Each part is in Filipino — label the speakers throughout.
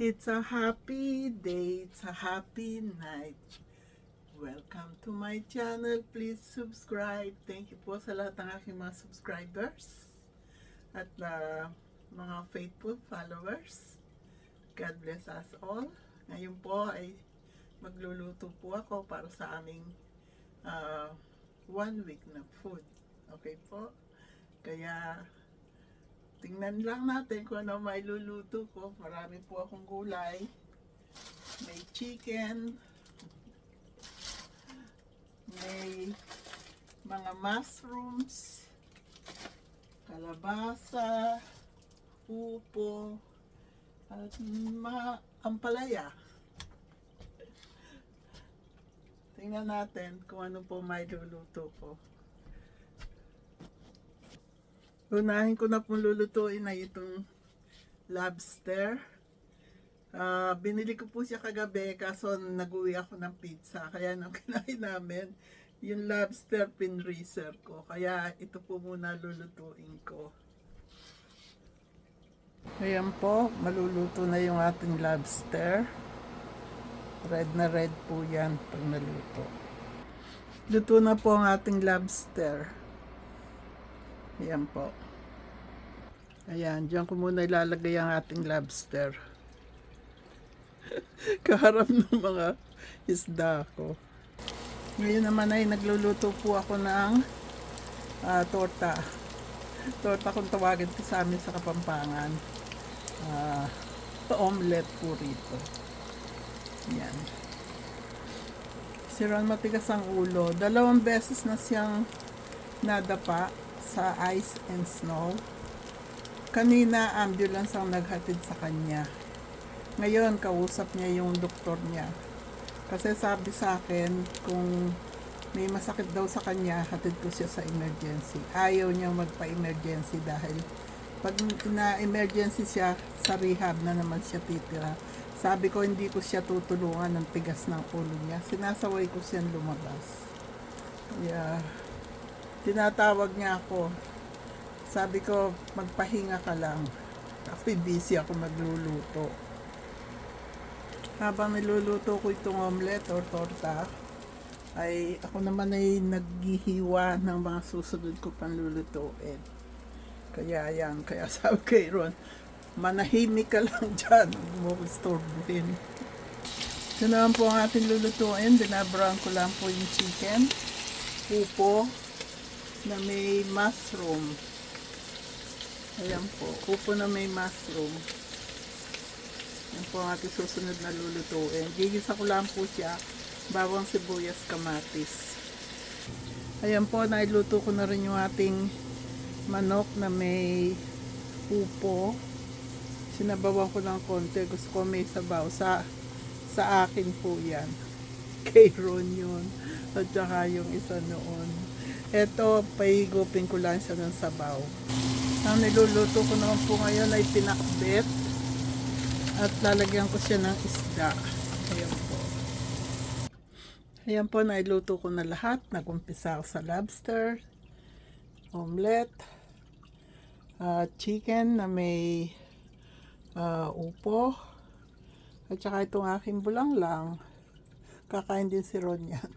Speaker 1: It's a happy day, it's a happy night. Welcome to my channel. Please subscribe. Thank you po sa lahat ng aking mga subscribers at mga faithful followers. God bless us all. Ngayon po ay magluluto po ako para sa aming 1 week na food. Okay po? Kaya tingnan lang natin kung ano may luluto ko. Marami po akong gulay. May chicken. May mga mushrooms. Kalabasa. Upo. At mga ampalaya. Tingnan natin kung ano po may luluto ko. Unahin ko na pong lulutuin na itong lobster. Binili ko po siya kagabi kaso nag-uwi ako ng pizza. Kaya nang kinain namin, yung lobster pinreezer ko. Kaya ito po muna lulutuin ko. Ayan po, maluluto na yung ating lobster. Red na red po yan pag naluto. Luto na po ang ating lobster. Ayan po. Ayan, dyan ko muna ilalagay ang ating lobster. Kaharap ng mga isda ko. Ngayon naman ay nagluluto po ako ng torta. Torta kung tawagin ko sa amin sa Kapampangan. Omelette po rito. Ayan. Si Ron matigas ang ulo. 2 beses na siyang nadapa sa ice and snow. Kanina ambulance ang naghatid sa kanya. Ngayon kausap niya yung doktor niya. Kasi sabi sa akin kung may masakit daw sa kanya, hatid ko siya sa emergency. Ayaw niya magpa-emergency dahil pag na-emergency siya, sa rehab na naman siya titira. Sabi ko hindi ko siya tutulungan ng tigas ng ulo niya. Sinasaway ko siyang lumabas. Yeah. Tinatawag niya ako. Sabi ko, magpahinga ka lang. Kasi busy ako magluluto. Habang niluluto ko itong omelette or torta, ay ako naman ay naghihiwa ng mga susunod ko pang lulutuin. Kaya yan, kaya sabi kay Ron, manahimik ka lang dyan, huwag mo istorbohin. Ito naman po ang ating lulutuin. Binabrown ko lang po yung chicken. Upo na may mushroom. Ayan po, upo na may mushroom. Ayan po ang ating susunod na lulutuin. Gigisa ko lang po siya, bawang sibuyas, kamatis. Ayan po, nailuto ko na rin yung ating manok na may upo. Sinabawan ko ng konti, gusto ko may sabaw. Sa akin po yan. Kay Ron yun. At saka yung isa noon. Eto, pahigupin ko lang siya ng sabaw. Ang niluluto ko naman po ngayon ay pinakbet. At lalagyan ko siya ng isda. Ayan po. Ayan po, nailuto ko na lahat. Nagumpisa ako sa lobster, omelette, chicken na may upo, at saka itong aking bulanglang. Kakain din si Ron yan.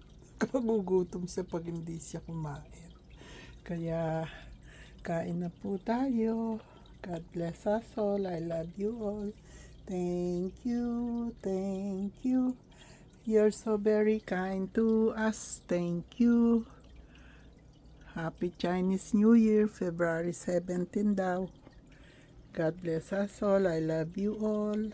Speaker 1: Kagugutom siya pag hindi siya kumain. Kaya kain na po tayo. God bless us all. I love you all. Thank you. Thank you. You're so very kind to us. Thank you. Happy Chinese New Year. February 17 daw. God bless us all. I love you all.